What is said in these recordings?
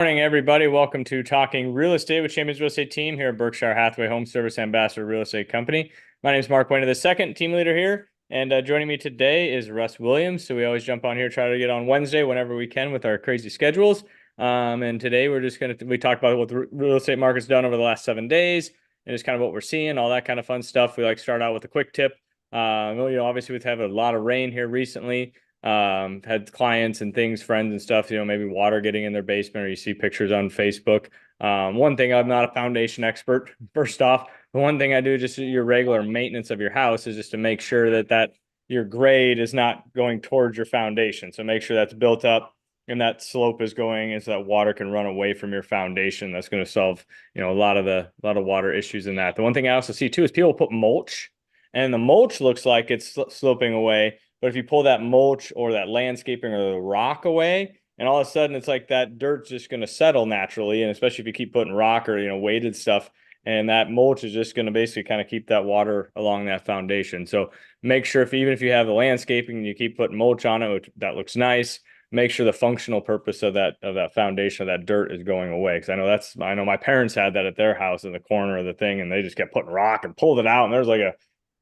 Morning, everybody. Welcome to Talking Real Estate with Champions Real Estate Team here at Berkshire Hathaway Home Service Ambassador Real Estate Company. My name is Mark Wehner, the second team leader here, and joining me today is Russ Williams. So we always jump on here, try to get on Wednesday whenever we can with our crazy schedules. And today we're just we talked about what the real estate market's done over the last 7 days and just kind of what we're seeing, all that kind of fun stuff. We like to start out with a quick tip. Obviously we've had a lot of rain here recently. Had clients and things, friends and stuff, maybe water getting in their basement, or you see pictures on Facebook. One thing, I'm not a foundation expert, first off. The one thing I do, just your regular maintenance of your house, is just to make sure that your grade is not going towards your foundation. So make sure that's built up and that slope is going, and so that water can run away from your foundation. That's going to solve, a lot of water issues in that. The one thing I also see too is people put mulch, and the mulch looks like it's sloping away. But if you pull that mulch or that landscaping or the rock away, and all of a sudden it's like that dirt's just going to settle naturally. And especially if you keep putting rock or, weighted stuff, and that mulch is just going to basically kind of keep that water along that foundation. So make sure even if you have the landscaping and you keep putting mulch on it, that looks nice, make sure the functional purpose of that foundation, of that dirt, is going away. Because I know my parents had that at their house in the corner of the thing, and they just kept putting rock and pulled it out. And there's like a,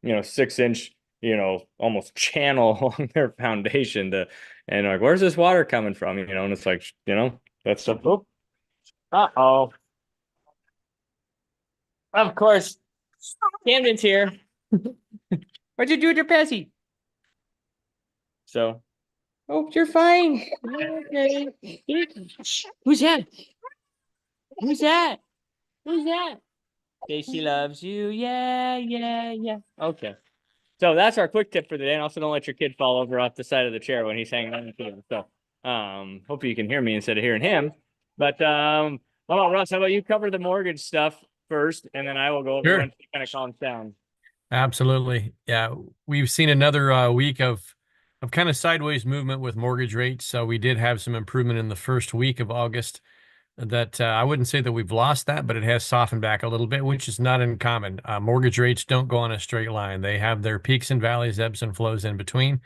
6-inch, almost channel along their foundation and like, where's this water coming from? And it's like, that stuff. Oh, uh-oh. Of course, Camden's here. What'd you do with your Pessy? So, oh, you're fine. Okay. Who's that? Who's that? Who's that? Stacy loves you. Yeah. Okay. So that's our quick tip for the day. And also, don't let your kid fall over off the side of the chair when he's hanging on the table. So hopefully you can hear me instead of hearing him. But how about Russ? How about you cover the mortgage stuff first, and then I will go over Sure. and kind of calm down. Absolutely. Yeah. We've seen another week of kind of sideways movement with mortgage rates. So we did have some improvement in the first week of August that I wouldn't say that we've lost that, but it has softened back a little bit, which is not uncommon. Mortgage rates don't go on a straight line. They have their peaks and valleys, ebbs and flows in between.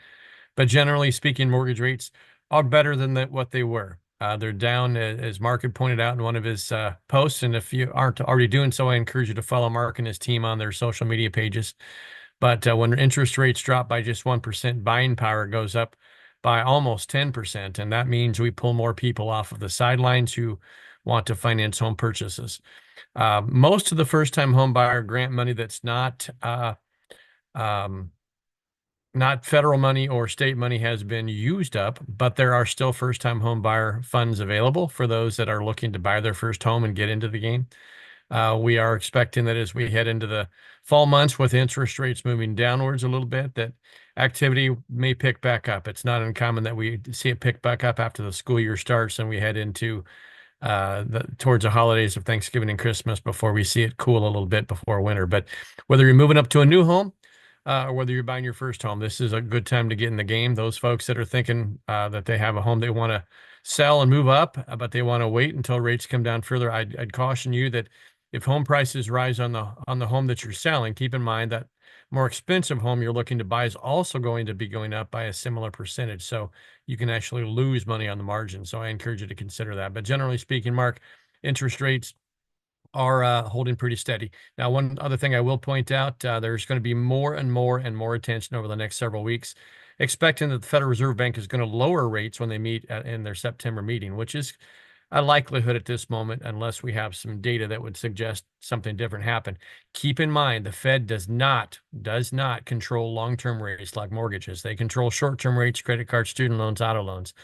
But generally speaking, mortgage rates are better than what they were. They're down, as Mark had pointed out in one of his posts. And if you aren't already doing so, I encourage you to follow Mark and his team on their social media pages. But when interest rates drop by just 1%, buying power goes up by almost 10%. And that means we pull more people off of the sidelines who want to finance home purchases. Most of the first-time home buyer grant money that's um, not federal money or state money has been used up, but there are still first-time home buyer funds available for those that are looking to buy their first home and get into the game. We are expecting that as we head into the fall months with interest rates moving downwards a little bit, that activity may pick back up. It's not uncommon that we see it pick back up after the school year starts and we head into towards the holidays of Thanksgiving and Christmas before we see it cool a little bit before winter. But whether you're moving up to a new home, or whether you're buying your first home, this is a good time to get in the game. Those folks that are thinking that they have a home they want to sell and move up, but they want to wait until rates come down further, I'd caution you that if home prices rise on the home that you're selling, keep in mind that more expensive home you're looking to buy is also going to be going up by a similar percentage. So you can actually lose money on the margin. So I encourage you to consider that. But generally speaking, Mark, interest rates are holding pretty steady. Now, one other thing I will point out, there's going to be more and more attention over the next several weeks, expecting that the Federal Reserve Bank is going to lower rates when they meet in their September meeting, which is a likelihood at this moment, unless we have some data that would suggest something different happen. Keep in mind, the Fed does not control long-term rates like mortgages. They control short-term rates, credit cards, student loans, auto loans.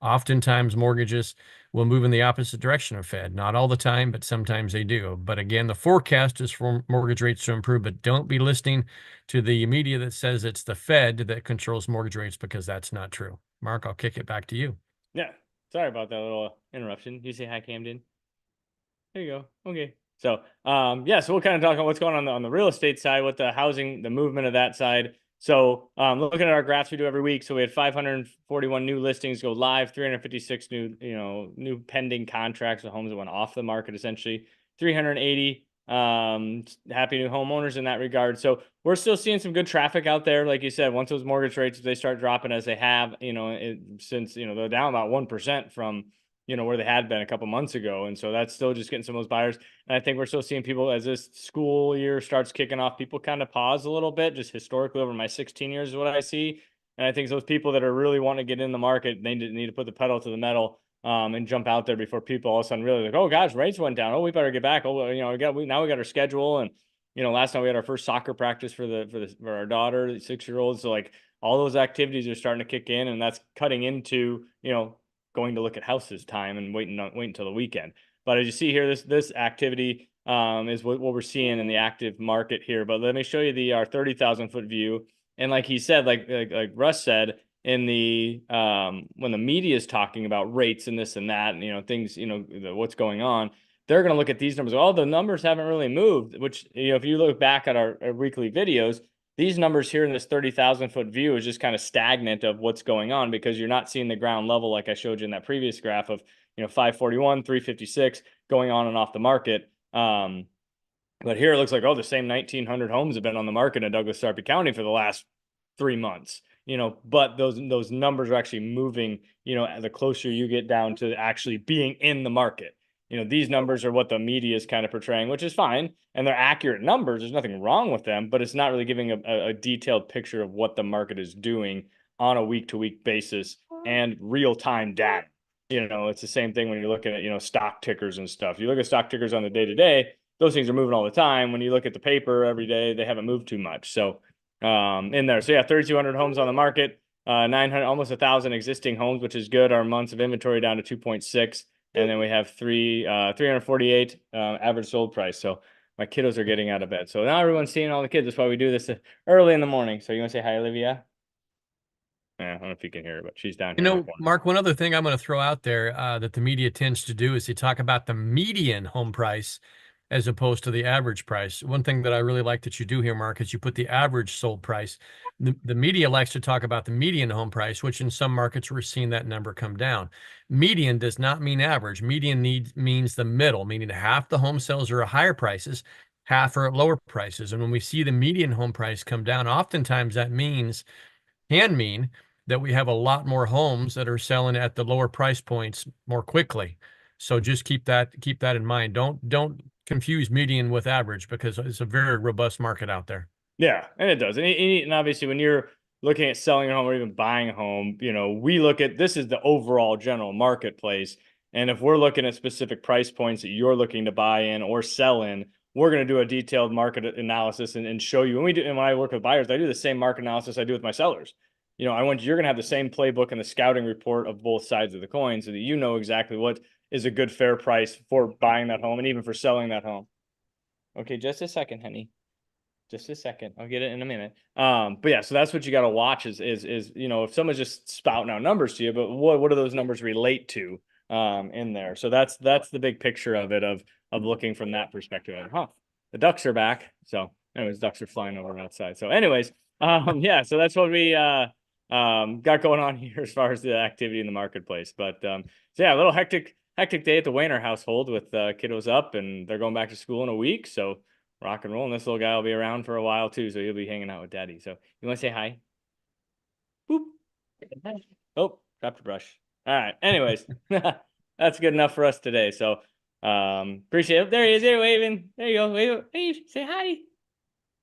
Oftentimes, mortgages will move in the opposite direction of Fed. Not all the time, but sometimes they do. But again, the forecast is for mortgage rates to improve, but don't be listening to the media that says it's the Fed that controls mortgage rates, because that's not true. Mark, I'll kick it back to you. Yeah. Sorry about that little interruption. You say hi, Camden. There you go. Okay. So, so we'll kind of talk about what's going on the real estate side with the housing, the movement of that side. So, looking at our graphs we do every week. So we had 541 new listings go live, 356 new pending contracts with homes that went off the market, essentially 380 happy new homeowners in that regard. So we're still seeing some good traffic out there. Like you said, once those mortgage rates, if they start dropping as they have, since, they're down about 1% from where they had been a couple months ago. And so that's still just getting some of those buyers. And I think we're still seeing people, as this school year starts kicking off, people kind of pause a little bit, just historically over my 16 years is what I see. And I think those people that are really wanting to get in the market, they need to put the pedal to the metal and jump out there before people all of a sudden really like, oh gosh, rates went down. Oh, we better get back. Oh, now we got our schedule. And, last night we had our first soccer practice for our daughter, the 6-year-old. So like all those activities are starting to kick in, and that's cutting into, going to look at houses time and wait until the weekend. But as you see here, this activity is what we're seeing in the active market here. But let me show you our 30,000 foot view. And like he said, like Russ said, in the when the media is talking about rates and this and that, and things, what's going on, they're going to look at these numbers. All the numbers haven't really moved. Which if you look back at our weekly videos, these numbers here in this 30,000 foot view is just kind of stagnant of what's going on, because you're not seeing the ground level like I showed you in that previous graph of 541, 356 going on and off the market. But here it looks like, the same 1,900 homes have been on the market in Douglas Sarpy County for the last 3 months. But those numbers are actually moving. The closer you get down to actually being in the market. These numbers are what the media is kind of portraying, which is fine. And they're accurate numbers. There's nothing wrong with them, but it's not really giving a detailed picture of what the market is doing on a week-to-week basis and real-time data. It's the same thing when you're looking at, stock tickers and stuff. You look at stock tickers on the day-to-day, those things are moving all the time. When you look at the paper every day, they haven't moved too much. So in there. So yeah, 3,200 homes on the market, 900, almost 1,000 existing homes, which is good. Our months of inventory down to 2.6. And then we have 348 average sold price. So my kiddos are getting out of bed. So now everyone's seeing all the kids. That's why we do this early in the morning. So you want to say hi, Olivia? Yeah, I don't know if you can hear her, but she's down here. Mark, one other thing I'm going to throw out there that the media tends to do is they talk about the median home price as opposed to the average price. One thing that I really like that you do here, Mark, is you put the average sold price. The media likes to talk about the median home price, which in some markets we're seeing that number come down. Median does not mean average. Median means the middle, meaning half the home sales are at higher prices, half are at lower prices. And when we see the median home price come down, oftentimes that can mean that we have a lot more homes that are selling at the lower price points more quickly. So just keep that in mind. Don't confuse median with average, because it's a very robust market out there. Yeah, and it does. And obviously when you're looking at selling a home or even buying a home, we look at, this is the overall general marketplace. And if we're looking at specific price points that you're looking to buy in or sell in, we're going to do a detailed market analysis and show you. And when I work with buyers, I do the same market analysis I do with my sellers. You're going to have the same playbook and the scouting report of both sides of the coin, so that you know exactly what is a good fair price for buying that home and even for selling that home. Okay, just a second, honey. Just a second. I'll get it in a minute. But yeah, so that's what you got to watch is if someone's just spouting out numbers to you, but what do those numbers relate to in there? So that's the big picture of it, of looking from that perspective. The ducks are back. So anyways, ducks are flying over outside. So anyways, yeah, so that's what we got going on here as far as the activity in the marketplace. But so yeah, a little hectic day at the Wehner household with kiddos up, and they're going back to school in a week. So rock and roll. And this little guy will be around for a while too. So he'll be hanging out with daddy. So you want to say hi? Boop. Oh, dropped the brush. All right. Anyways, that's good enough for us today. So appreciate it. There he is. There waving. There you go. Wave. Say hi.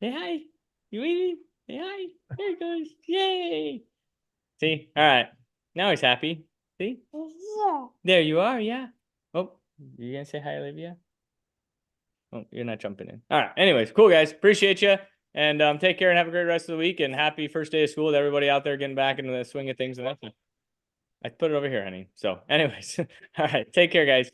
Say hi. You waving? Say hi. There he goes. Yay. See? All right. Now he's happy. See? Yeah. There you are. Yeah. Oh, you gonna say hi, Olivia? Oh, you're not jumping in. All right. Anyways, cool, guys. Appreciate you. And take care and have a great rest of the week. And happy first day of school to everybody out there getting back into the swing of things. And that's I put it over here, honey. So anyways, all right. Take care, guys.